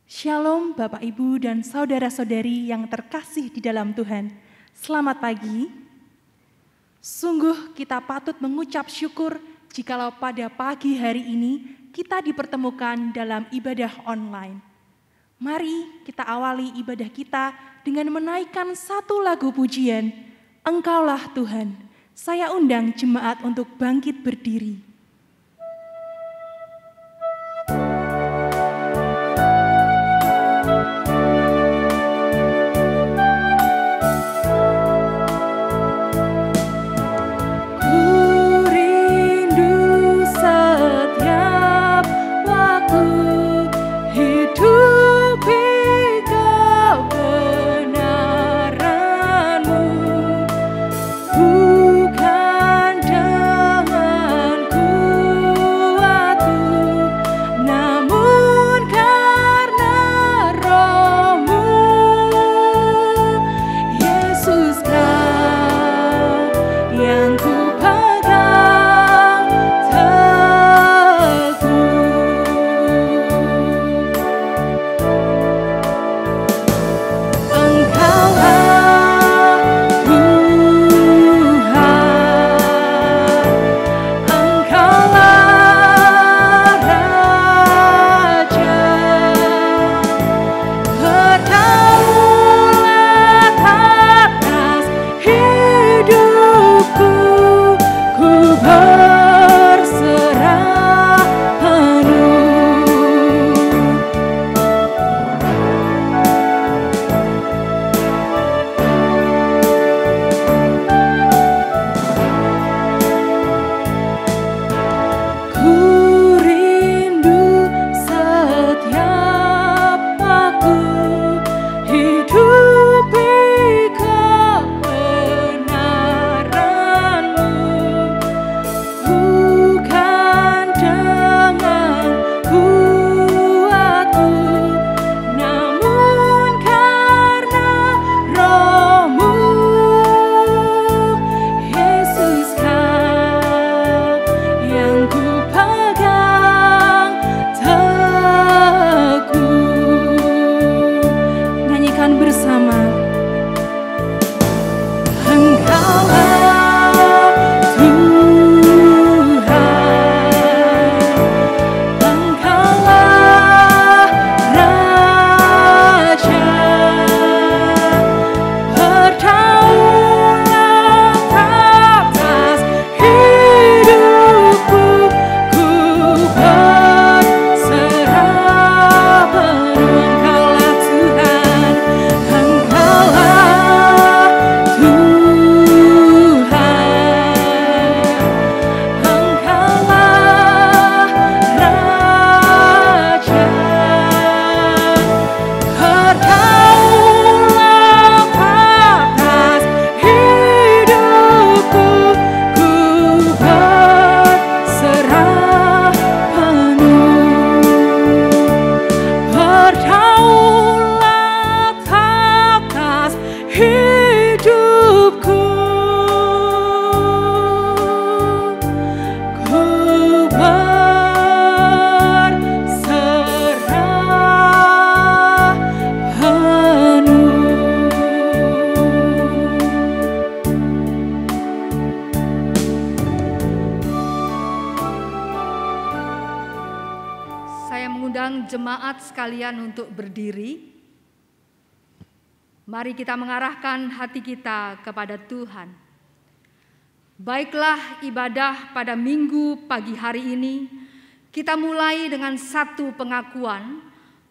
Shalom Bapak Ibu dan saudara-saudari yang terkasih di dalam Tuhan. Selamat pagi. Sungguh kita patut mengucap syukur jikalau pada pagi hari ini kita dipertemukan dalam ibadah online. Mari kita awali ibadah kita dengan menaikkan satu lagu pujian, Engkaulah Tuhan. Saya undang jemaat untuk bangkit berdiri. Jemaat sekalian untuk berdiri. Mari kita mengarahkan hati kita kepada Tuhan. Baiklah, ibadah pada Minggu pagi hari ini kita mulai dengan satu pengakuan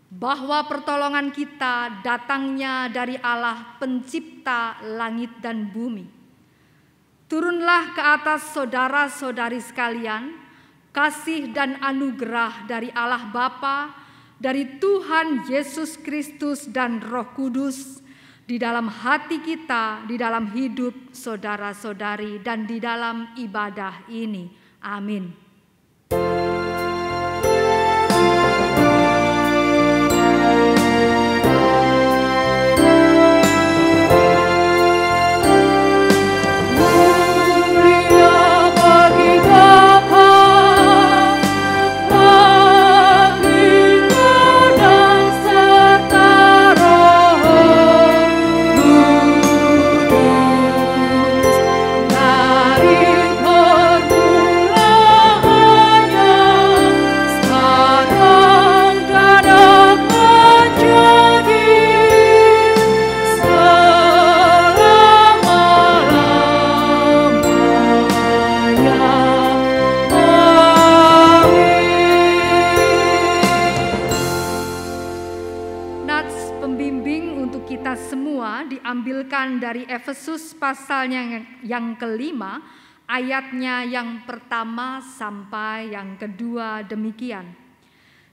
bahwa pertolongan kita datangnya dari Allah pencipta langit dan bumi. Turunlah ke atas saudara-saudari sekalian kasih dan anugerah dari Allah Bapa, dari Tuhan Yesus Kristus dan Roh Kudus di dalam hati kita, di dalam hidup saudara-saudari, dan di dalam ibadah ini. Amin. Bapa, semua diambilkan dari Efesus pasalnya yang kelima, ayatnya yang pertama sampai yang kedua demikian.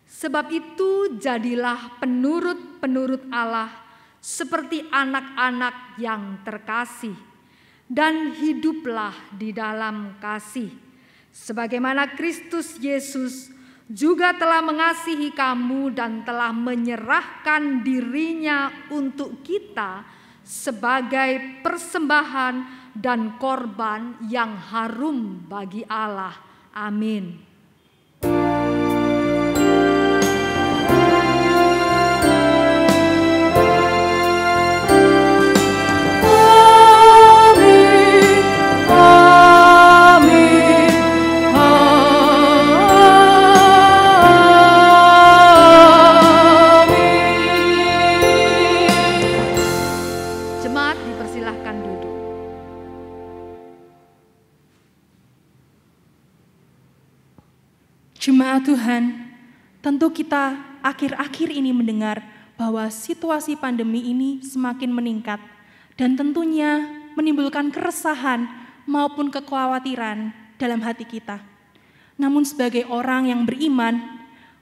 Sebab itu jadilah penurut-penurut Allah seperti anak-anak yang terkasih, dan hiduplah di dalam kasih, sebagaimana Kristus Yesus juga telah mengasihi kamu dan telah menyerahkan dirinya untuk kita sebagai persembahan dan korban yang harum bagi Allah. Amin. Jemaat Tuhan, tentu kita akhir-akhir ini mendengar bahwa situasi pandemi ini semakin meningkat dan tentunya menimbulkan keresahan maupun kekhawatiran dalam hati kita. Namun sebagai orang yang beriman,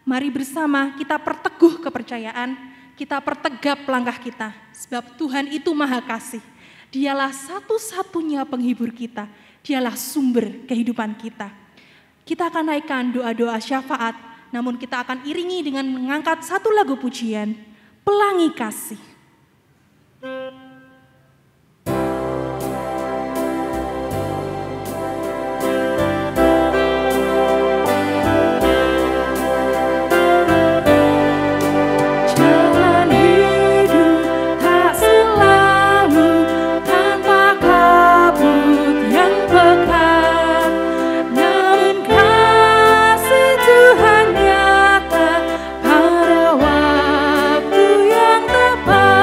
mari bersama kita perteguh kepercayaan, kita pertegap langkah kita, sebab Tuhan itu Maha Kasih. Dialah satu-satunya penghibur kita, dialah sumber kehidupan kita. Kita akan naikkan doa-doa syafaat, namun kita akan iringi dengan mengangkat satu lagu pujian, Pelangi Kasih. Pada waktu yang tepat.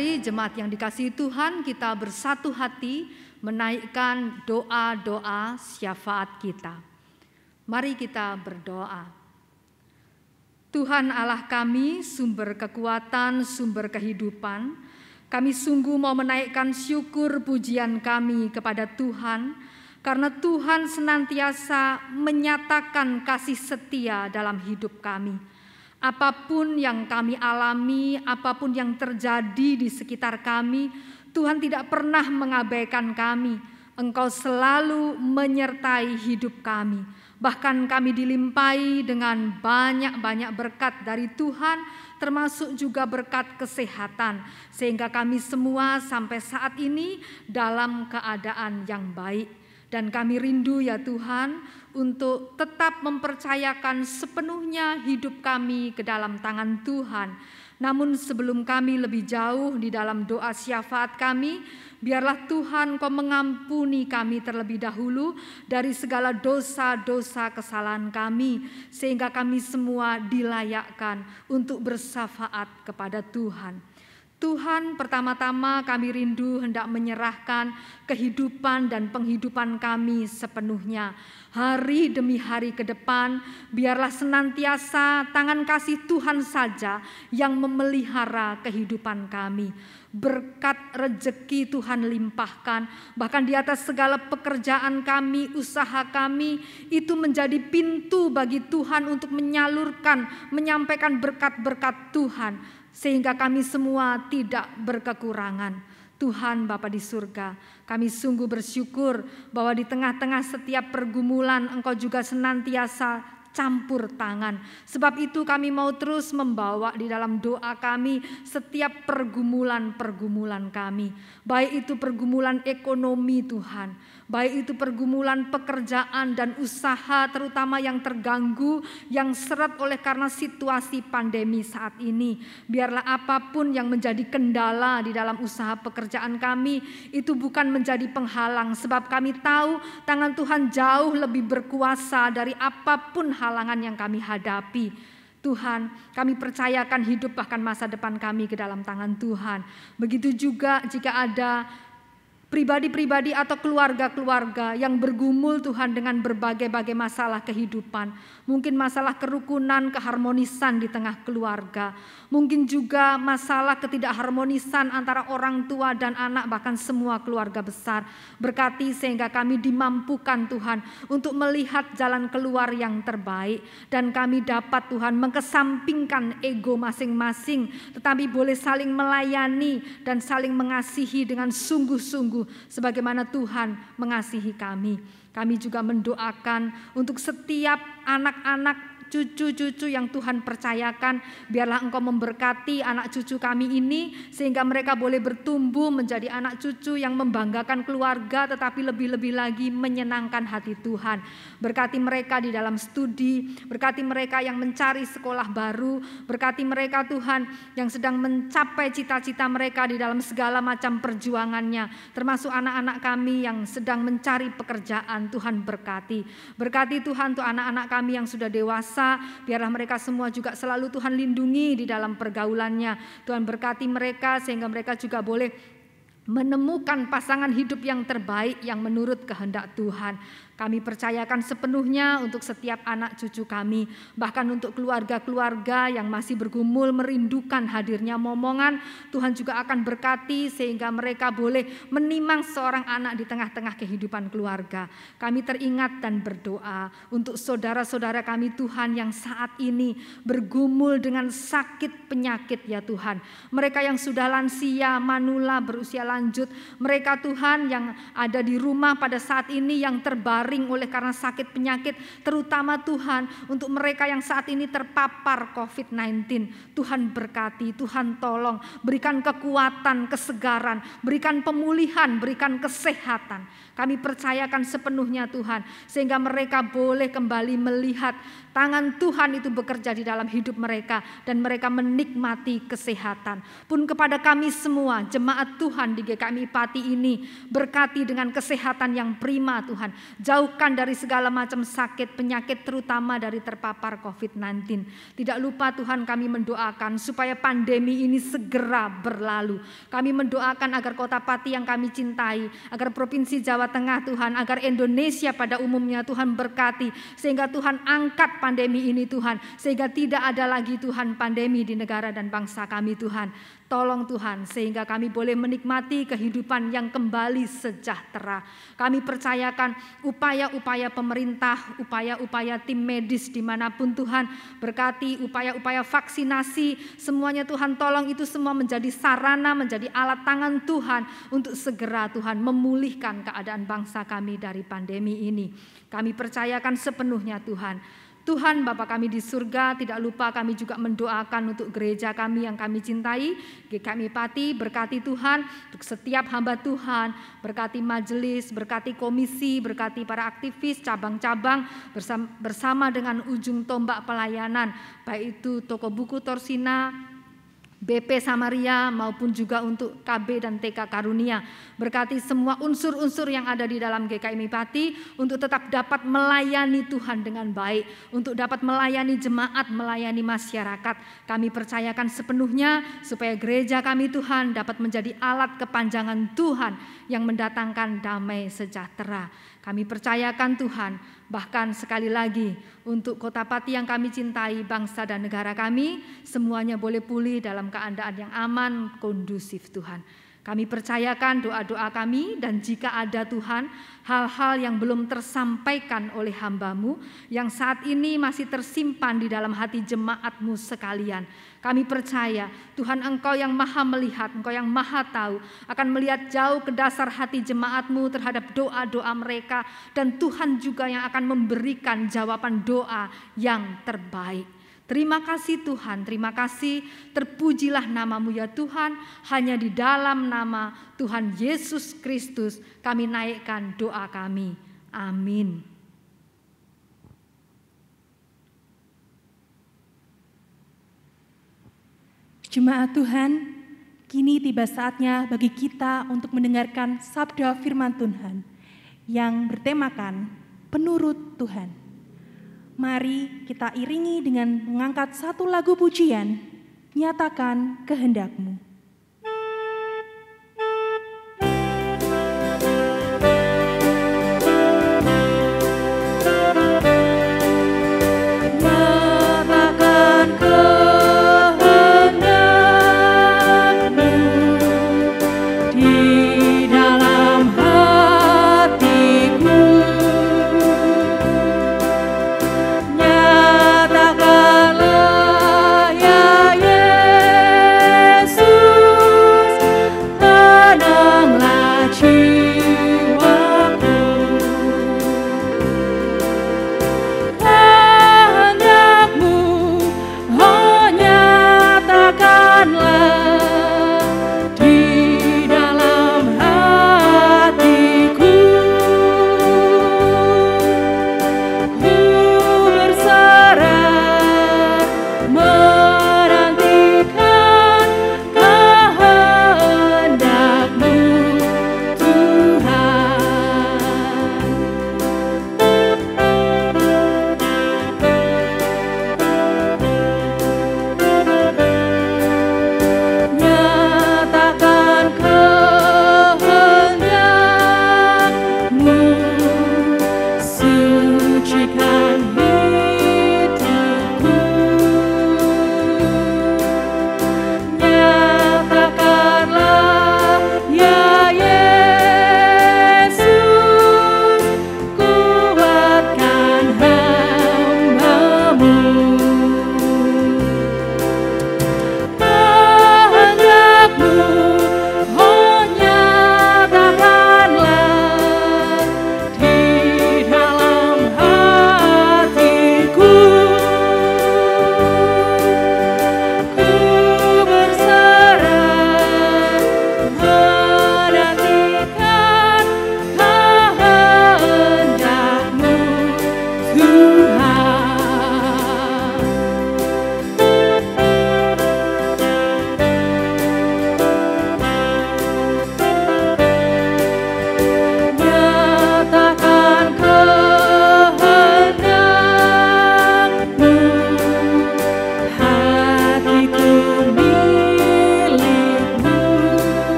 Mari jemaat yang dikasihi Tuhan, kita bersatu hati menaikkan doa-doa syafaat kita. Mari kita berdoa. Tuhan Allah kami, sumber kekuatan, sumber kehidupan, kami sungguh mau menaikkan syukur pujian kami kepada Tuhan, karena Tuhan senantiasa menyatakan kasih setia dalam hidup kami. Apapun yang kami alami, apapun yang terjadi di sekitar kami, Tuhan tidak pernah mengabaikan kami. Engkau selalu menyertai hidup kami. Bahkan kami dilimpahi dengan banyak-banyak berkat dari Tuhan, termasuk juga berkat kesehatan. Sehingga kami semua sampai saat ini dalam keadaan yang baik. Dan kami rindu ya Tuhan untuk tetap mempercayakan sepenuhnya hidup kami ke dalam tangan Tuhan. Namun sebelum kami lebih jauh di dalam doa syafaat kami, biarlah Tuhan Kau mengampuni kami terlebih dahulu dari segala dosa-dosa kesalahan kami, sehingga kami semua dilayakkan untuk bersyafaat kepada Tuhan. Tuhan, pertama-tama kami rindu hendak menyerahkan kehidupan dan penghidupan kami sepenuhnya. Hari demi hari ke depan, biarlah senantiasa tangan kasih Tuhan saja yang memelihara kehidupan kami. Berkat rejeki Tuhan limpahkan, bahkan di atas segala pekerjaan kami, usaha kami, itu menjadi pintu bagi Tuhan untuk menyalurkan, menyampaikan berkat-berkat Tuhan. Sehingga kami semua tidak berkekurangan. Tuhan Bapa di surga, kami sungguh bersyukur bahwa di tengah-tengah setiap pergumulan Engkau juga senantiasa campur tangan. Sebab itu kami mau terus membawa di dalam doa kami setiap pergumulan-pergumulan kami. Baik itu pergumulan ekonomi Tuhan, baik itu pergumulan pekerjaan dan usaha terutama yang terganggu, yang seret oleh karena situasi pandemi saat ini. Biarlah apapun yang menjadi kendala di dalam usaha pekerjaan kami itu bukan menjadi penghalang, sebab kami tahu tangan Tuhan jauh lebih berkuasa dari apapun halangan yang kami hadapi. Tuhan, kami percayakan hidup bahkan masa depan kami ke dalam tangan Tuhan. Begitu juga jika ada pribadi-pribadi atau keluarga-keluarga yang bergumul Tuhan dengan berbagai-bagai masalah kehidupan. Mungkin masalah kerukunan, keharmonisan di tengah keluarga. Mungkin juga masalah ketidakharmonisan antara orang tua dan anak, bahkan semua keluarga besar. Berkati sehingga kami dimampukan Tuhan untuk melihat jalan keluar yang terbaik. Dan kami dapat Tuhan mengesampingkan ego masing-masing, tetapi boleh saling melayani dan saling mengasihi dengan sungguh-sungguh sebagaimana Tuhan mengasihi kami. Kami juga mendoakan untuk setiap anak-anak, cucu-cucu yang Tuhan percayakan, biarlah Engkau memberkati anak cucu kami ini sehingga mereka boleh bertumbuh menjadi anak cucu yang membanggakan keluarga, tetapi lebih-lebih lagi menyenangkan hati Tuhan. Berkati mereka di dalam studi, berkati mereka yang mencari sekolah baru, berkati mereka Tuhan yang sedang mencapai cita-cita mereka di dalam segala macam perjuangannya, termasuk anak-anak kami yang sedang mencari pekerjaan. Tuhan berkati Tuhan untuk anak-anak kami yang sudah dewasa, biarlah mereka semua juga selalu Tuhan lindungi di dalam pergaulannya. Tuhan berkati mereka sehingga mereka juga boleh menemukan pasangan hidup yang terbaik yang menurut kehendak Tuhan. Kami percayakan sepenuhnya untuk setiap anak cucu kami, bahkan untuk keluarga-keluarga yang masih bergumul merindukan hadirnya momongan. Tuhan juga akan berkati sehingga mereka boleh menimang seorang anak di tengah-tengah kehidupan keluarga. Kami teringat dan berdoa untuk saudara-saudara kami Tuhan yang saat ini bergumul dengan sakit penyakit ya Tuhan. Mereka yang sudah lansia, manula, berusia lanjut, mereka Tuhan yang ada di rumah pada saat ini yang terbaring oleh karena sakit penyakit, terutama Tuhan untuk mereka yang saat ini terpapar COVID-19. Tuhan berkati, Tuhan tolong, berikan kekuatan, kesegaran, berikan pemulihan, berikan kesehatan. Kami percayakan sepenuhnya Tuhan, sehingga mereka boleh kembali melihat tangan Tuhan itu bekerja di dalam hidup mereka dan mereka menikmati kesehatan. Pun kepada kami semua, jemaat Tuhan di GKMI Pati ini, berkati dengan kesehatan yang prima Tuhan. Jauhkan dari segala macam sakit, penyakit terutama dari terpapar COVID-19. Tidak lupa Tuhan, kami mendoakan supaya pandemi ini segera berlalu. Kami mendoakan agar Kota Pati yang kami cintai, agar Provinsi Jawa Tengah Tuhan, agar Indonesia pada umumnya Tuhan berkati, sehingga Tuhan angkat pandemi ini Tuhan, sehingga tidak ada lagi Tuhan pandemi di negara dan bangsa kami Tuhan. Tolong Tuhan, sehingga kami boleh menikmati kehidupan yang kembali sejahtera. Kami percayakan upaya-upaya pemerintah, upaya-upaya tim medis dimanapun Tuhan, berkati upaya-upaya vaksinasi, semuanya Tuhan tolong itu semua menjadi sarana, menjadi alat tangan Tuhan untuk segera Tuhan memulihkan keadaan bangsa kami dari pandemi ini. Kami percayakan sepenuhnya Tuhan. Tuhan Bapa kami di surga, tidak lupa kami juga mendoakan untuk gereja kami yang kami cintai, GKMI Pati, berkati Tuhan untuk setiap hamba Tuhan, berkati majelis, berkati komisi, berkati para aktivis, cabang-cabang bersama dengan ujung tombak pelayanan, baik itu toko buku Torsina, BP Samaria maupun juga untuk KB dan TK Karunia. Berkati semua unsur-unsur yang ada di dalam GKMI Pati untuk tetap dapat melayani Tuhan dengan baik, untuk dapat melayani jemaat, melayani masyarakat. Kami percayakan sepenuhnya supaya gereja kami Tuhan dapat menjadi alat kepanjangan Tuhan yang mendatangkan damai sejahtera. Kami percayakan Tuhan, bahkan sekali lagi untuk Kota Pati yang kami cintai, bangsa dan negara kami, semuanya boleh pulih dalam keadaan yang aman, kondusif Tuhan. Kami percayakan doa-doa kami, dan jika ada Tuhan hal-hal yang belum tersampaikan oleh hamba-Mu yang saat ini masih tersimpan di dalam hati jemaat-Mu sekalian, kami percaya Tuhan Engkau yang maha melihat, Engkau yang maha tahu, akan melihat jauh ke dasar hati jemaat-Mu terhadap doa-doa mereka, dan Tuhan juga yang akan memberikan jawaban doa yang terbaik. Terima kasih Tuhan, terima kasih, terpujilah nama-Mu ya Tuhan. Hanya di dalam nama Tuhan Yesus Kristus kami naikkan doa kami. Amin. Jemaat Tuhan, kini tiba saatnya bagi kita untuk mendengarkan sabda firman Tuhan yang bertemakan penurut Tuhan. Mari kita iringi dengan mengangkat satu lagu pujian, Nyatakan Kehendak-Mu. Yesus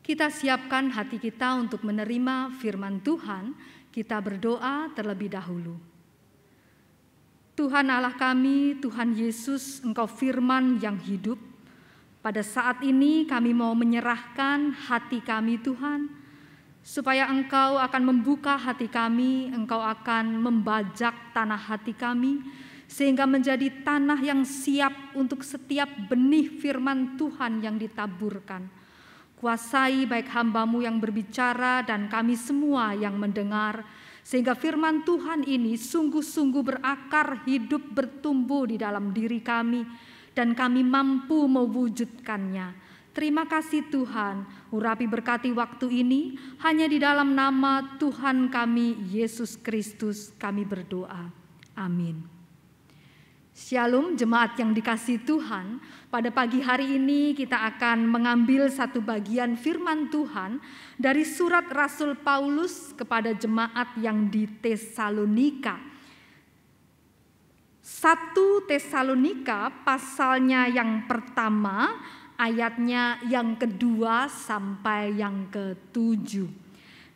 Kita siapkan hati kita untuk menerima firman Tuhan. Kita berdoa terlebih dahulu. Tuhan Allah kami, Tuhan Yesus, Engkau firman yang hidup. Pada saat ini kami mau menyerahkan hati kami Tuhan, supaya Engkau akan membuka hati kami, Engkau akan membajak tanah hati kami, sehingga menjadi tanah yang siap untuk setiap benih firman Tuhan yang ditaburkan. Kuasai baik hamba-Mu yang berbicara dan kami semua yang mendengar, sehingga firman Tuhan ini sungguh-sungguh berakar, hidup, bertumbuh di dalam diri kami, dan kami mampu mewujudkannya. Terima kasih Tuhan, urapi berkati waktu ini, hanya di dalam nama Tuhan kami, Yesus Kristus, kami berdoa. Amin. Shalom jemaat yang dikasihi Tuhan, pada pagi hari ini kita akan mengambil satu bagian firman Tuhan dari surat Rasul Paulus kepada jemaat yang di Tesalonika. 1 Tesalonika pasalnya yang pertama, ayatnya yang kedua sampai yang ke-7.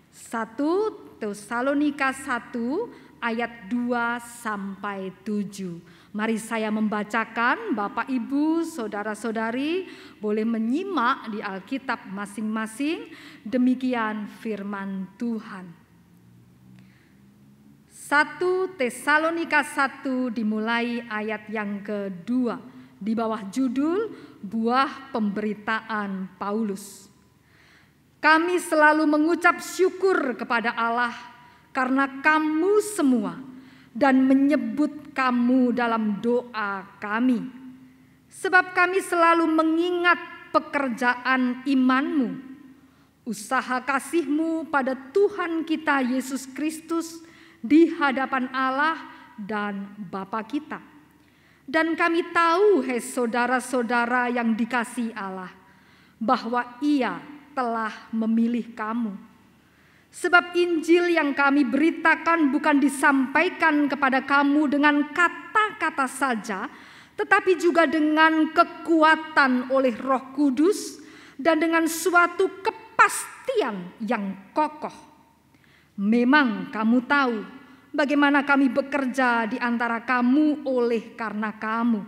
1 Tesalonika 1 ayat 2 sampai 7. Mari saya membacakan, Bapak Ibu, saudara-saudari boleh menyimak di Alkitab masing-masing. Demikian firman Tuhan. 1 Tesalonika 1 dimulai ayat yang kedua di bawah judul Buah Pemberitaan Paulus. Kami selalu mengucap syukur kepada Allah karena kamu semua dan menyebut kamu dalam doa kami. Sebab kami selalu mengingat pekerjaan imanmu, usaha kasihmu pada Tuhan kita Yesus Kristus di hadapan Allah dan Bapa kita. Dan kami tahu, hai saudara-saudara yang dikasihi Allah, bahwa Ia telah memilih kamu. Sebab Injil yang kami beritakan bukan disampaikan kepada kamu dengan kata-kata saja, tetapi juga dengan kekuatan oleh Roh Kudus dan dengan suatu kepastian yang kokoh. Memang kamu tahu bagaimana kami bekerja di antara kamu oleh karena kamu.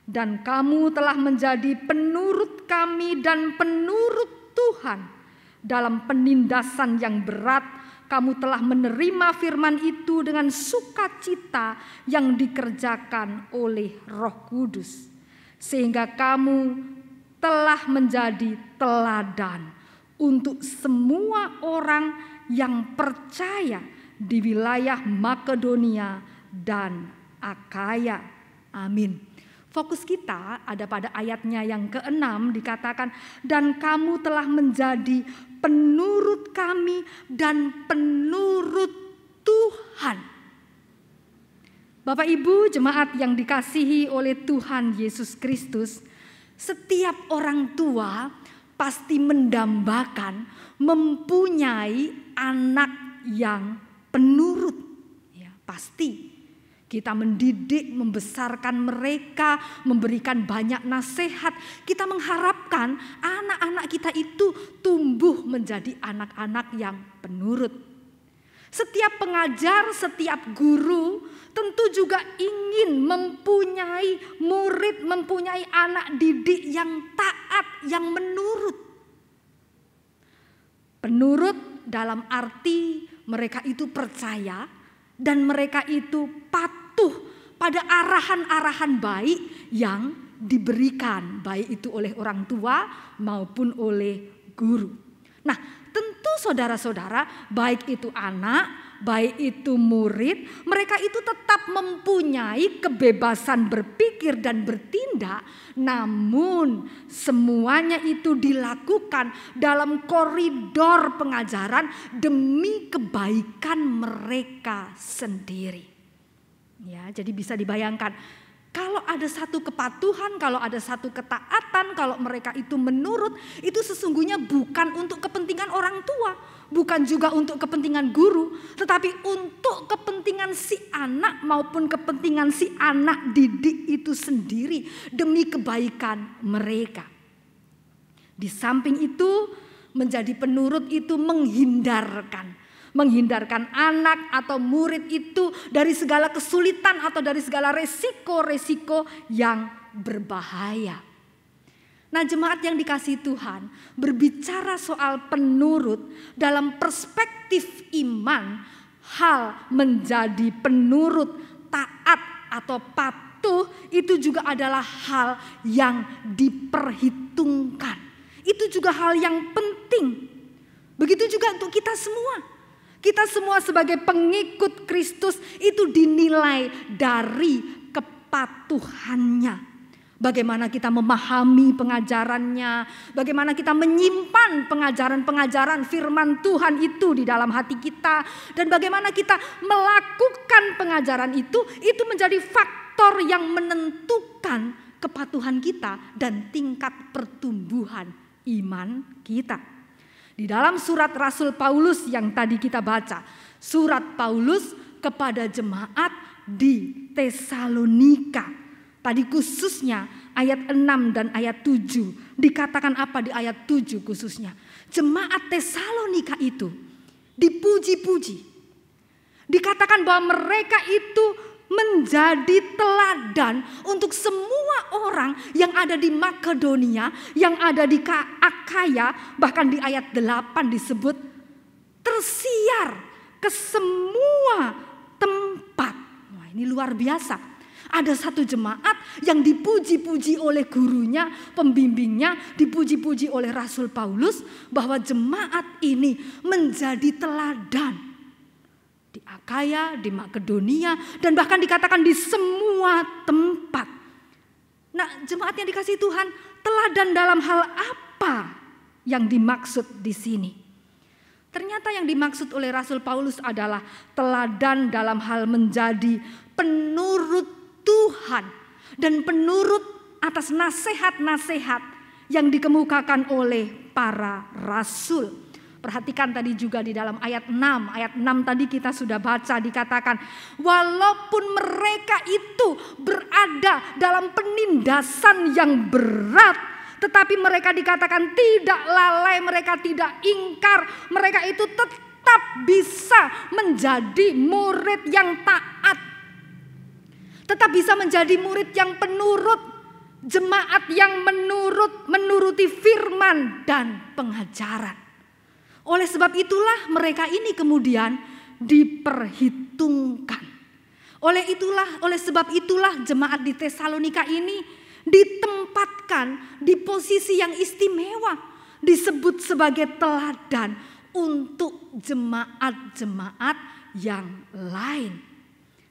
Dan kamu telah menjadi penurut kami dan penurut Tuhan. Dalam penindasan yang berat, kamu telah menerima firman itu dengan sukacita yang dikerjakan oleh Roh Kudus. Sehingga kamu telah menjadi teladan untuk semua orang yang percaya di wilayah Makedonia dan Akaya. Amin. Fokus kita ada pada ayatnya yang ke-6 dikatakan, dan kamu telah menjadi penurut kami dan penurut Tuhan. Bapak Ibu jemaat yang dikasihi oleh Tuhan Yesus Kristus, setiap orang tua pasti mendambakan mempunyai anak yang penurut. Ya, pasti. Kita mendidik, membesarkan mereka, memberikan banyak nasihat. Kita mengharapkan anak-anak kita itu tumbuh menjadi anak-anak yang penurut. Setiap pengajar, setiap guru tentu juga ingin mempunyai murid, mempunyai anak didik yang taat, yang menurut. Penurut dalam arti mereka itu percaya dan mereka itu patuh pada arahan-arahan baik yang diberikan, baik itu oleh orang tua maupun oleh guru. Nah, tentu saudara-saudara, baik itu anak, baik itu murid, mereka itu tetap mempunyai kebebasan berpikir dan bertindak, namun semuanya itu dilakukan dalam koridor pengajaran demi kebaikan mereka sendiri. Ya, jadi bisa dibayangkan kalau ada satu kepatuhan, kalau ada satu ketaatan, kalau mereka itu menurut, itu sesungguhnya bukan untuk kepentingan orang tua, bukan juga untuk kepentingan guru, tetapi untuk kepentingan si anak maupun kepentingan si anak didik itu sendiri demi kebaikan mereka. Di samping itu, Menjadi penurut itu menghindarkan anak atau murid itu dari segala kesulitan atau dari segala resiko-resiko yang berbahaya. Nah, jemaat yang dikasihi Tuhan, berbicara soal penurut dalam perspektif iman, hal menjadi penurut, taat atau patuh itu juga adalah hal yang diperhitungkan. Itu juga hal yang penting. Begitu juga untuk kita semua. Kita semua sebagai pengikut Kristus itu dinilai dari kepatuhannya. Bagaimana kita memahami pengajarannya, bagaimana kita menyimpan pengajaran-pengajaran firman Tuhan itu di dalam hati kita, dan bagaimana kita melakukan pengajaran itu menjadi faktor yang menentukan kepatuhan kita dan tingkat pertumbuhan iman kita. Di dalam surat Rasul Paulus yang tadi kita baca, surat Paulus kepada jemaat di Tesalonika. Tadi khususnya ayat 6 dan ayat 7. Dikatakan apa di ayat 7 khususnya? Jemaat Tesalonika itu dipuji-puji. Dikatakan bahwa mereka itu menjadi teladan untuk semua orang yang ada di Makedonia, yang ada di Akaya, bahkan di ayat 8 disebut tersiar ke semua tempat. Wah, ini luar biasa. Ada satu jemaat yang dipuji-puji oleh gurunya, pembimbingnya, dipuji-puji oleh Rasul Paulus bahwa jemaat ini menjadi teladan di Akaya, di Makedonia, dan bahkan dikatakan di semua tempat. Nah, jemaat yang dikasihi Tuhan, teladan dalam hal apa yang dimaksud di sini? Ternyata yang dimaksud oleh Rasul Paulus adalah teladan dalam hal menjadi penurut Tuhan dan penurut atas nasihat-nasihat yang dikemukakan oleh para rasul. Perhatikan tadi juga di dalam ayat 6. Ayat 6 tadi kita sudah baca, dikatakan walaupun mereka itu berada dalam penindasan yang berat, tetapi mereka dikatakan tidak lalai, mereka tidak ingkar, mereka itu tetap bisa menjadi murid yang taat, tetap bisa menjadi murid yang penurut, jemaat yang menuruti firman dan pengajaran. Oleh sebab itulah mereka ini kemudian diperhitungkan. Oleh sebab itulah jemaat di Tesalonika ini ditempatkan di posisi yang istimewa, disebut sebagai teladan untuk jemaat-jemaat yang lain.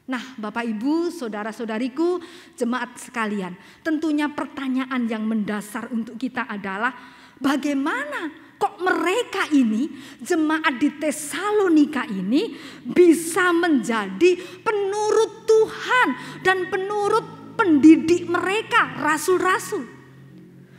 Nah, Bapak Ibu, saudara-saudariku, jemaat sekalian, tentunya pertanyaan yang mendasar untuk kita adalah bagaimana kok mereka ini, jemaat di Tesalonika ini bisa menjadi penurut Tuhan dan penurut pendidik mereka, rasul-rasul.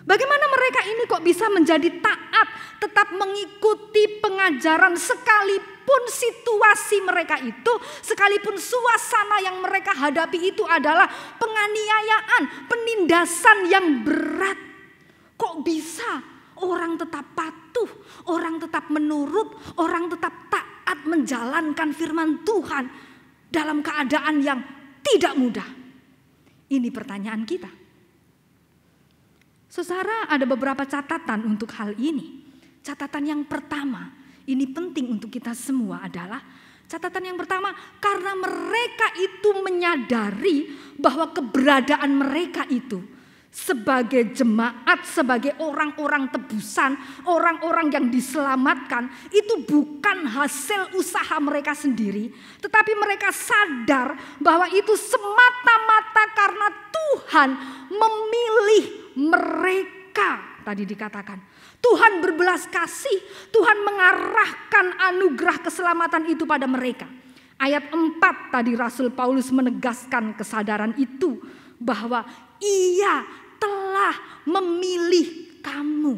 Bagaimana mereka ini kok bisa menjadi taat, tetap mengikuti pengajaran sekalipun situasi mereka itu, sekalipun suasana yang mereka hadapi itu adalah penganiayaan, penindasan yang berat. Kok bisa orang tetap patuh, orang tetap menurut, orang tetap taat menjalankan firman Tuhan dalam keadaan yang tidak mudah? Ini pertanyaan kita. Saudara, ada beberapa catatan untuk hal ini. Catatan yang pertama, ini penting untuk kita semua adalah catatan yang pertama, karena mereka itu menyadari bahwa keberadaan mereka itu sebagai jemaat, sebagai orang-orang tebusan, orang-orang yang diselamatkan, itu bukan hasil usaha mereka sendiri, tetapi mereka sadar bahwa itu semata-mata karena Tuhan memilih mereka. Tadi dikatakan Tuhan berbelas kasih, Tuhan mengarahkan anugerah keselamatan itu pada mereka. Ayat 4 tadi Rasul Paulus menegaskan kesadaran itu, bahwa Ia telah memilih kamu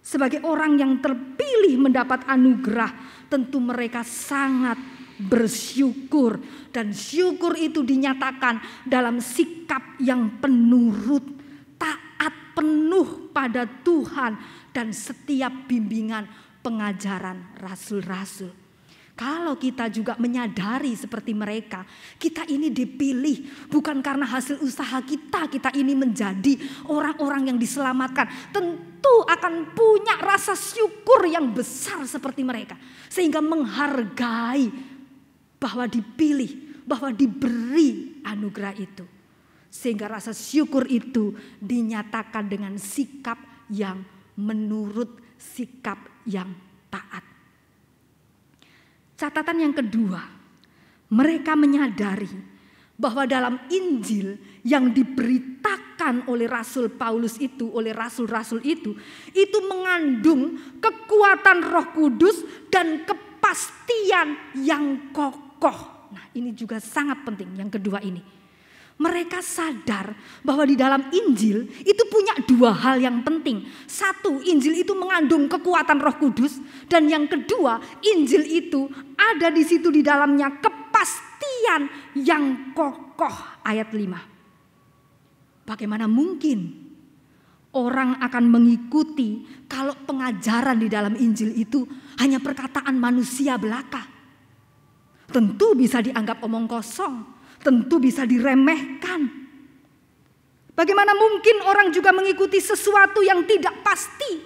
sebagai orang yang terpilih mendapat anugerah. Tentu mereka sangat bersyukur, dan syukur itu dinyatakan dalam sikap yang penurut, taat penuh pada Tuhan dan setiap bimbingan pengajaran rasul-rasul. Kalau kita juga menyadari seperti mereka, kita ini dipilih bukan karena hasil usaha kita, kita ini menjadi orang-orang yang diselamatkan. Tentu akan punya rasa syukur yang besar seperti mereka. Sehingga menghargai bahwa dipilih, bahwa diberi anugerah itu. Sehingga rasa syukur itu dinyatakan dengan sikap yang menurut, sikap yang taat. Catatan yang kedua, mereka menyadari bahwa dalam Injil yang diberitakan oleh Rasul Paulus itu, oleh rasul-rasul itu mengandung kekuatan Roh Kudus dan kepastian yang kokoh. Nah, ini juga sangat penting yang kedua ini. Mereka sadar bahwa di dalam Injil itu punya dua hal yang penting. Satu, Injil itu mengandung kekuatan Roh Kudus. Dan yang kedua, Injil itu ada di situ di dalamnya kepastian yang kokoh. Ayat 5. Bagaimana mungkin orang akan mengikuti kalau pengajaran di dalam Injil itu hanya perkataan manusia belaka? Tentu bisa dianggap omong kosong. Tentu bisa diremehkan. Bagaimana mungkin orang juga mengikuti sesuatu yang tidak pasti?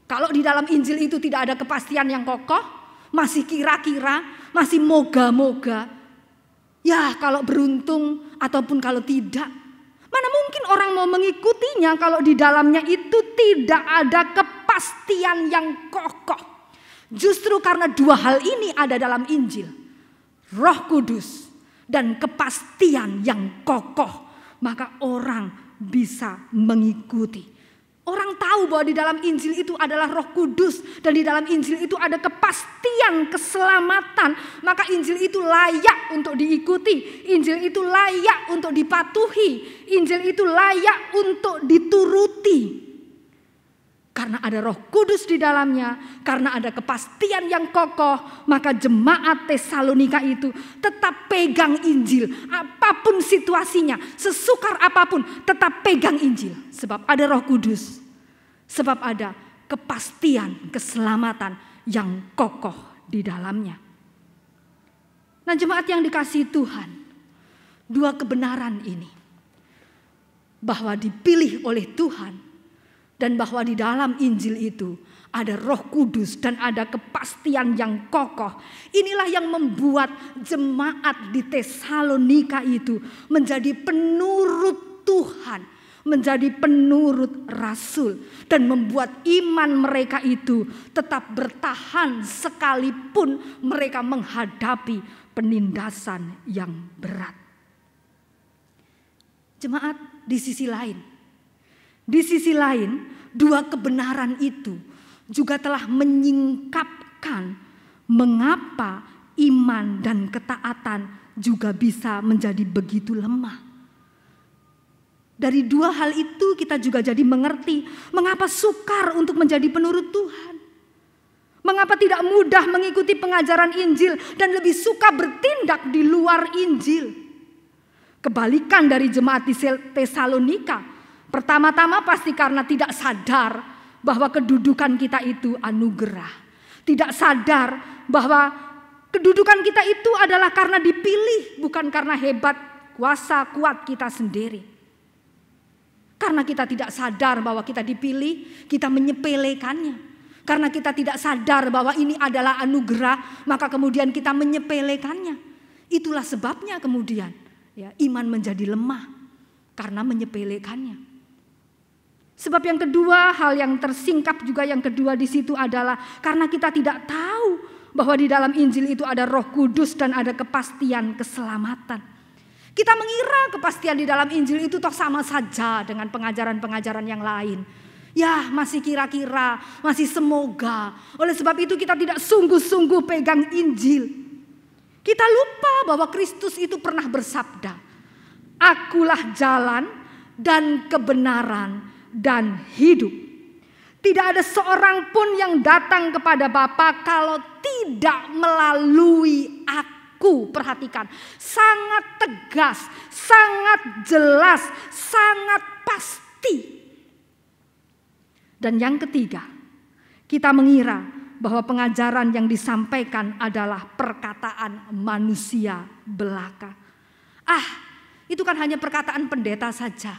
Kalau di dalam Injil itu tidak ada kepastian yang kokoh, masih kira-kira, masih moga-moga. Ya, kalau beruntung ataupun kalau tidak. Mana mungkin orang mau mengikutinya kalau di dalamnya itu tidak ada kepastian yang kokoh. Justru karena dua hal ini ada dalam Injil. Roh Kudus dan kepastian yang kokoh, maka orang bisa mengikuti. Orang tahu bahwa di dalam Injil itu adalah Roh Kudus dan di dalam Injil itu ada kepastian keselamatan, maka Injil itu layak untuk diikuti, Injil itu layak untuk dipatuhi, Injil itu layak untuk dituruti. Karena ada Roh Kudus di dalamnya, karena ada kepastian yang kokoh, maka jemaat Tesalonika itu tetap pegang Injil. Apapun situasinya, sesukar apapun, tetap pegang Injil. Sebab ada Roh Kudus, sebab ada kepastian keselamatan yang kokoh di dalamnya. Nah, jemaat yang dikasihi Tuhan, dua kebenaran ini, bahwa dipilih oleh Tuhan, dan bahwa di dalam Injil itu ada Roh Kudus dan ada kepastian yang kokoh. Inilah yang membuat jemaat di Tesalonika itu menjadi penurut Tuhan, menjadi penurut Rasul, dan membuat iman mereka itu tetap bertahan sekalipun mereka menghadapi penindasan yang berat. Jemaat, di sisi lain, dua kebenaran itu juga telah menyingkapkan mengapa iman dan ketaatan juga bisa menjadi begitu lemah. Dari dua hal itu kita juga jadi mengerti mengapa sukar untuk menjadi penurut Tuhan. Mengapa tidak mudah mengikuti pengajaran Injil dan lebih suka bertindak di luar Injil. Kebalikan dari jemaat di Tesalonika. Pertama-tama pasti karena tidak sadar bahwa kedudukan kita itu anugerah. Tidak sadar bahwa kedudukan kita itu adalah karena dipilih, bukan karena hebat, kuasa, kuat kita sendiri. Karena kita tidak sadar bahwa kita dipilih, kita menyepelekannya. Karena kita tidak sadar bahwa ini adalah anugerah, maka kemudian kita menyepelekannya. Itulah sebabnya kemudian ya, iman menjadi lemah karena menyepelekannya. Sebab yang kedua, hal yang tersingkap juga yang kedua di situ adalah karena kita tidak tahu bahwa di dalam Injil itu ada Roh Kudus dan ada kepastian keselamatan. Kita mengira kepastian di dalam Injil itu toh sama saja dengan pengajaran-pengajaran yang lain. Ya, masih kira-kira, masih semoga. Oleh sebab itu kita tidak sungguh-sungguh pegang Injil. Kita lupa bahwa Kristus itu pernah bersabda, "Akulah jalan dan kebenaran dan hidup. Tidak ada seorang pun yang datang kepada Bapa kalau tidak melalui aku." Perhatikan, sangat tegas, sangat jelas, sangat pasti. Dan yang ketiga, kita mengira bahwa pengajaran yang disampaikan adalah perkataan manusia belaka. Itu kan hanya perkataan pendeta saja.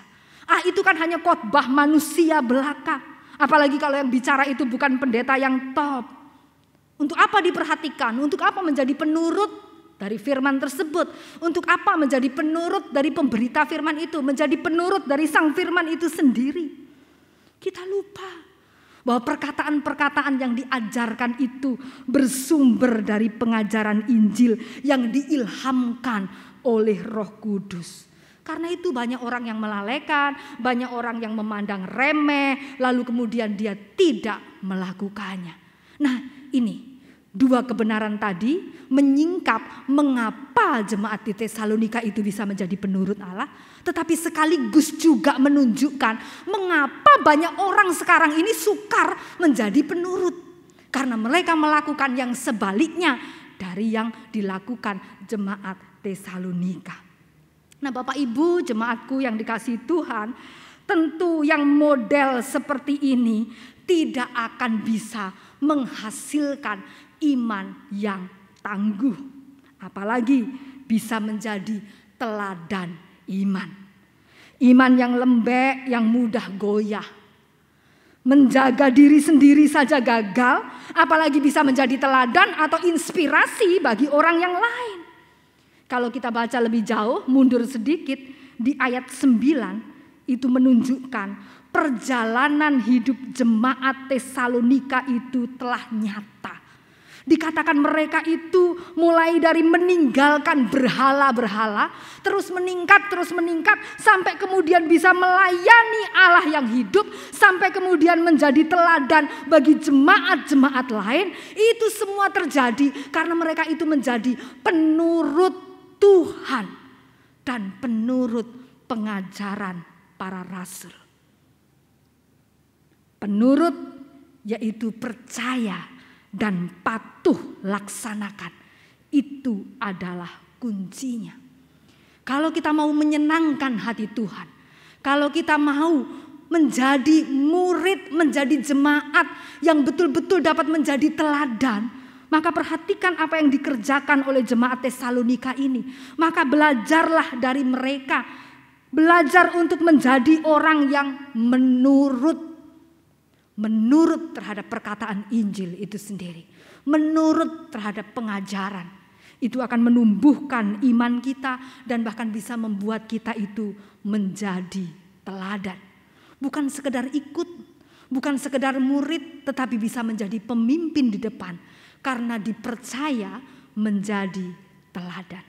Itu kan hanya khotbah manusia belaka. Apalagi kalau yang bicara itu bukan pendeta yang top. Untuk apa diperhatikan? Untuk apa menjadi penurut dari firman tersebut? Untuk apa menjadi penurut dari pemberita firman itu? Menjadi penurut dari sang firman itu sendiri. Kita lupa bahwa perkataan-perkataan yang diajarkan itu bersumber dari pengajaran Injil yang diilhamkan oleh Roh Kudus. Karena itu banyak orang yang melalaikan, banyak orang yang memandang remeh, lalu kemudian dia tidak melakukannya. Nah, ini dua kebenaran tadi menyingkap mengapa jemaat di Tesalonika itu bisa menjadi penurut Allah, tetapi sekaligus juga menunjukkan mengapa banyak orang sekarang ini sukar menjadi penurut. Karena mereka melakukan yang sebaliknya dari yang dilakukan jemaat Tesalonika. Nah, Bapak Ibu jemaatku yang dikasihi Tuhan, tentu yang model seperti ini tidak akan bisa menghasilkan iman yang tangguh, apalagi bisa menjadi teladan iman. Iman yang lembek, yang mudah goyah. Menjaga diri sendiri saja gagal, apalagi bisa menjadi teladan atau inspirasi bagi orang yang lain. Kalau kita baca lebih jauh, mundur sedikit, di ayat 9 itu menunjukkan perjalanan hidup jemaat Tesalonika itu telah nyata. Dikatakan mereka itu mulai dari meninggalkan berhala-berhala, terus meningkat, sampai kemudian bisa melayani Allah yang hidup, sampai kemudian menjadi teladan bagi jemaat-jemaat lain. Itu semua terjadi karena mereka itu menjadi penurut Tuhan dan penurut pengajaran para rasul. Penurut yaitu percaya dan patuh laksanakan. Itu adalah kuncinya. Kalau kita mau menyenangkan hati Tuhan, kalau kita mau menjadi murid, menjadi jemaat yang betul-betul dapat menjadi teladan, maka perhatikan apa yang dikerjakan oleh jemaat Tesalonika ini. Maka belajarlah dari mereka. Belajar untuk menjadi orang yang menurut terhadap perkataan Injil itu sendiri. Menurut terhadap pengajaran. Itu akan menumbuhkan iman kita dan bahkan bisa membuat kita itu menjadi teladan. Bukan sekedar ikut, bukan sekedar murid, tetapi bisa menjadi pemimpin di depan. Karena dipercaya menjadi teladan.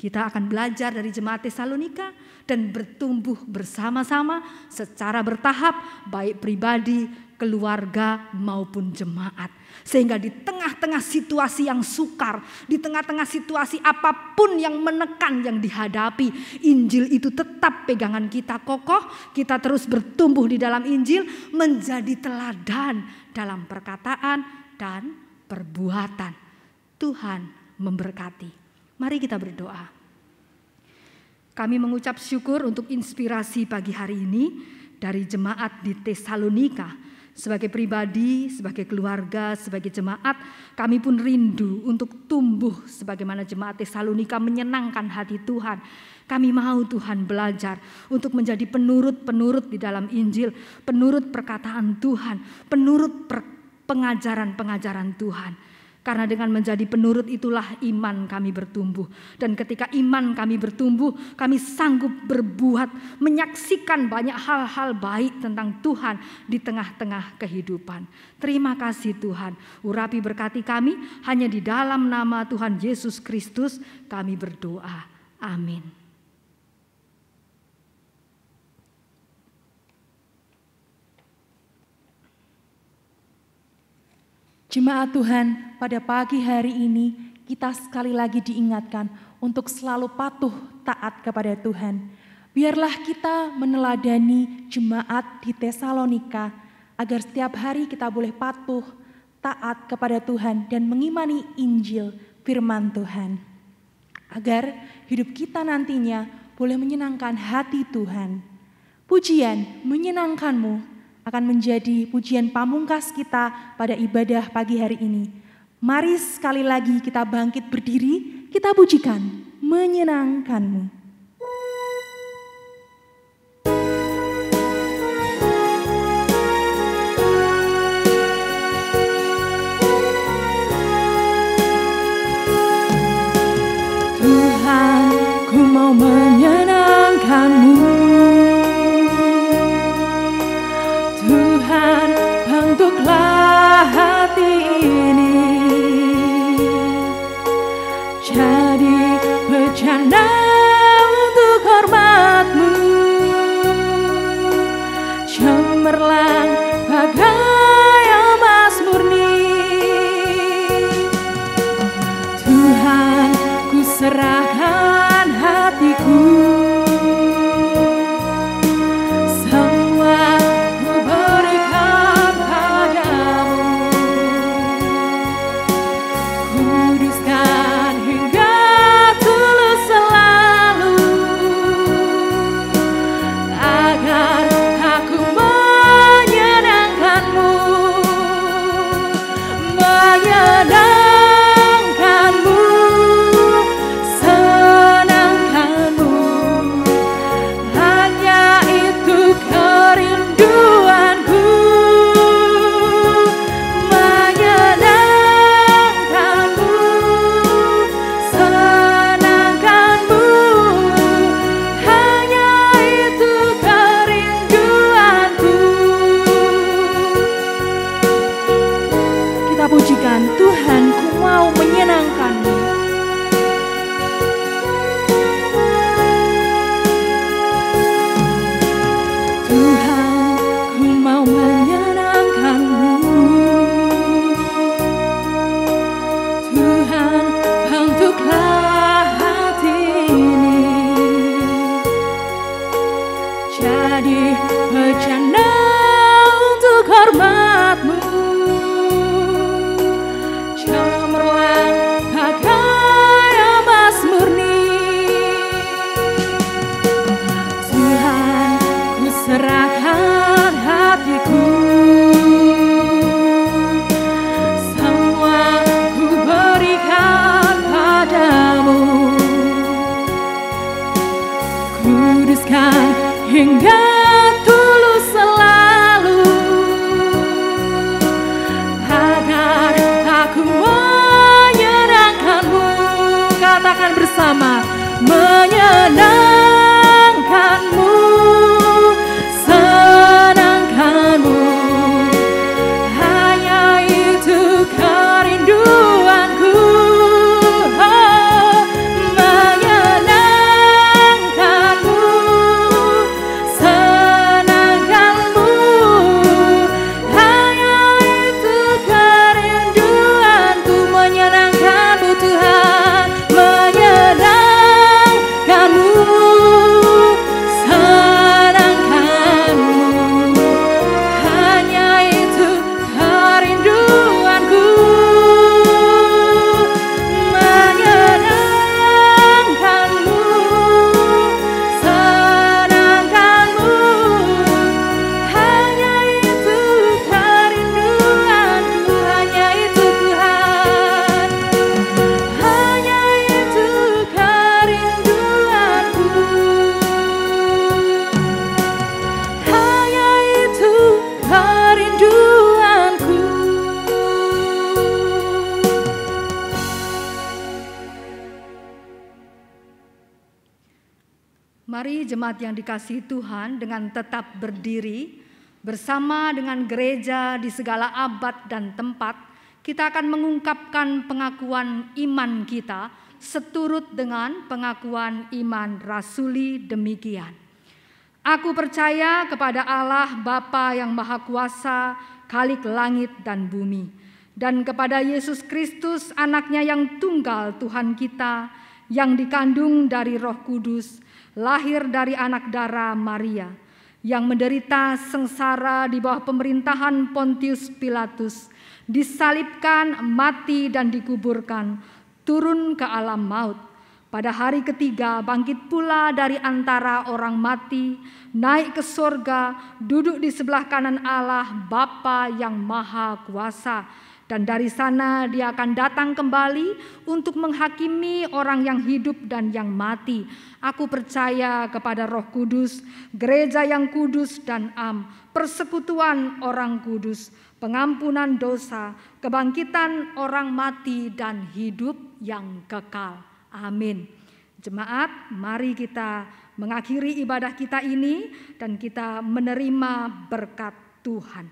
Kita akan belajar dari jemaat Tesalonika dan bertumbuh bersama-sama secara bertahap, baik pribadi, keluarga maupun jemaat. Sehingga di tengah-tengah situasi yang sukar, di tengah-tengah situasi apapun yang menekan yang dihadapi, Injil itu tetap pegangan kita kokoh, kita terus bertumbuh di dalam Injil, menjadi teladan dalam perkataan dan perbuatan. Tuhan memberkati. Mari kita berdoa. Kami mengucap syukur untuk inspirasi pagi hari ini dari jemaat di Tesalonika. Sebagai pribadi, sebagai keluarga, sebagai jemaat, kami pun rindu untuk tumbuh sebagaimana jemaat Tesalonika menyenangkan hati Tuhan. Kami mau Tuhan belajar untuk menjadi penurut-penurut di dalam Injil, penurut perkataan Tuhan, penurut pengajaran-pengajaran Tuhan. Karena dengan menjadi penurut itulah iman kami bertumbuh. Dan ketika iman kami bertumbuh, kami sanggup berbuat, menyaksikan banyak hal-hal baik tentang Tuhan di tengah-tengah kehidupan. Terima kasih Tuhan. Urapi berkati kami, hanya di dalam nama Tuhan Yesus Kristus kami berdoa. Amin. Jemaat Tuhan, pada pagi hari ini kita sekali lagi diingatkan untuk selalu patuh taat kepada Tuhan. Biarlah kita meneladani jemaat di Tesalonika agar setiap hari kita boleh patuh taat kepada Tuhan dan mengimani Injil firman Tuhan. Agar hidup kita nantinya boleh menyenangkan hati Tuhan. Pujian menyenangkanmu, akan menjadi pujian pamungkas kita pada ibadah pagi hari ini. Mari sekali lagi kita bangkit berdiri, kita pujikan menyenangkan-Mu. Tuhan, ku mau menyenangkan-Mu. Tuhan, bentuklah hati ini jadi bejana untuk hormat-Mu, cemerlang bagai emas murni. Tuhan, ku serahkan hatiku, semua ku berikan padamu. Kuduskan hingga tulus selalu, agar aku menyenangkan-Mu, menyenangkan-Mu, senangkan-Mu. Hanya itu kerinduanku, menyenangkan-Mu, senangkan-Mu. Hanya itu kerinduanku. Kita pujikan Tuhan, ku mau menyenangkan-Mu. Tuhan, ku mau menyenangkan-Mu. Tuhan, bentuklah hati ini jadi bejana untuk hormat-Mu, cemerlang bagai emas murni. Tuhan, ku serahkan hatiku, semua ku berikan padamu. Kuduskan hingga tulus selalu, agar aku menyenangkan-Mu. Katakan bersama, menyenangkan-Mu, senangkan-Mu. Hanya itu kerinduanku, menyenangkan-Mu, senangkan-Mu. Hanya itu kerinduanku, menyenangkan-Mu Tuhan, menyenangkan-Mu, senangkan-Mu. Hanya itu kerinduanku, menyenangkan-Mu, senangkan-Mu. Hanya itu kerinduanku, hanya itu Tuhan, hanya itu kerinduanku, hanya itu kerinduanku. Mari jemaat yang dikasihi Tuhan dengan tetap berdiri bersama dengan gereja di segala abad dan tempat, kita akan mengungkapkan pengakuan iman kita seturut dengan pengakuan iman rasuli demikian. Aku percaya kepada Allah Bapa yang Maha Kuasa, Khalik langit dan bumi, dan kepada Yesus Kristus anaknya yang tunggal Tuhan kita, yang dikandung dari Roh Kudus, lahir dari anak darah Maria, yang menderita sengsara di bawah pemerintahan Pontius Pilatus, disalibkan, mati dan dikuburkan, turun ke alam maut, Pada hari ketiga bangkit pula dari antara orang mati, naik ke sorga, duduk di sebelah kanan Allah Bapa yang Maha Kuasa. Dan dari sana dia akan datang kembali untuk menghakimi orang yang hidup dan yang mati. Aku percaya kepada Roh Kudus, gereja yang kudus dan am, persekutuan orang kudus, pengampunan dosa, kebangkitan orang mati dan hidup yang kekal. Amin. Jemaat, mari kita mengakhiri ibadah kita ini dan kita menerima berkat Tuhan.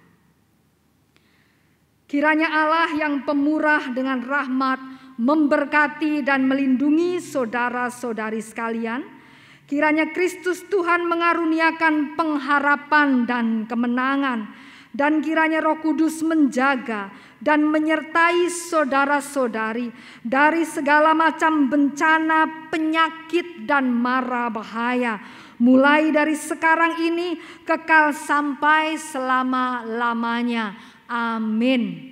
Kiranya Allah yang pemurah dengan rahmat memberkati dan melindungi saudara-saudari sekalian. Kiranya Kristus Tuhan mengaruniakan pengharapan dan kemenangan. Dan kiranya Roh Kudus menjaga dan menyertai saudara-saudari dari segala macam bencana, penyakit, dan mara bahaya. Mulai dari sekarang ini kekal sampai selama-lamanya. Amin.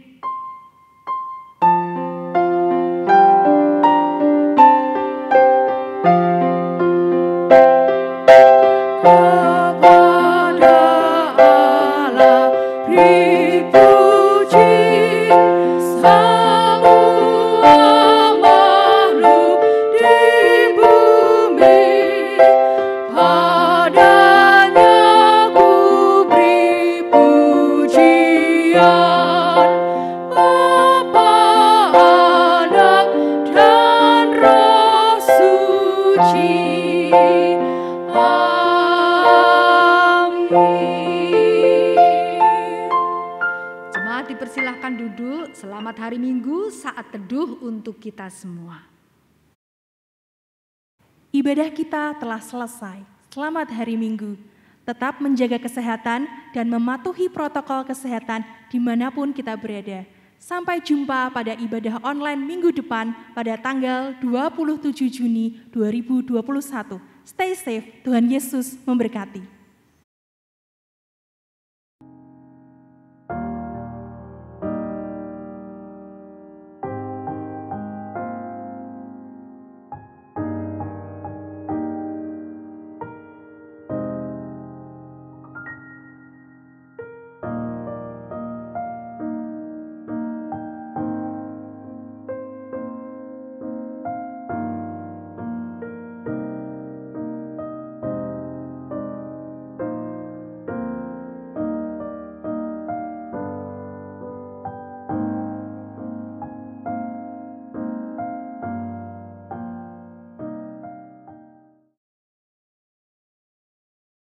Dipersilahkan duduk. Selamat hari Minggu, saat teduh untuk kita semua. Ibadah kita telah selesai. Selamat hari Minggu. Tetap menjaga kesehatan dan mematuhi protokol kesehatan dimanapun kita berada. Sampai jumpa pada ibadah online minggu depan pada tanggal 27 Juni 2021. Stay safe, Tuhan Yesus memberkati.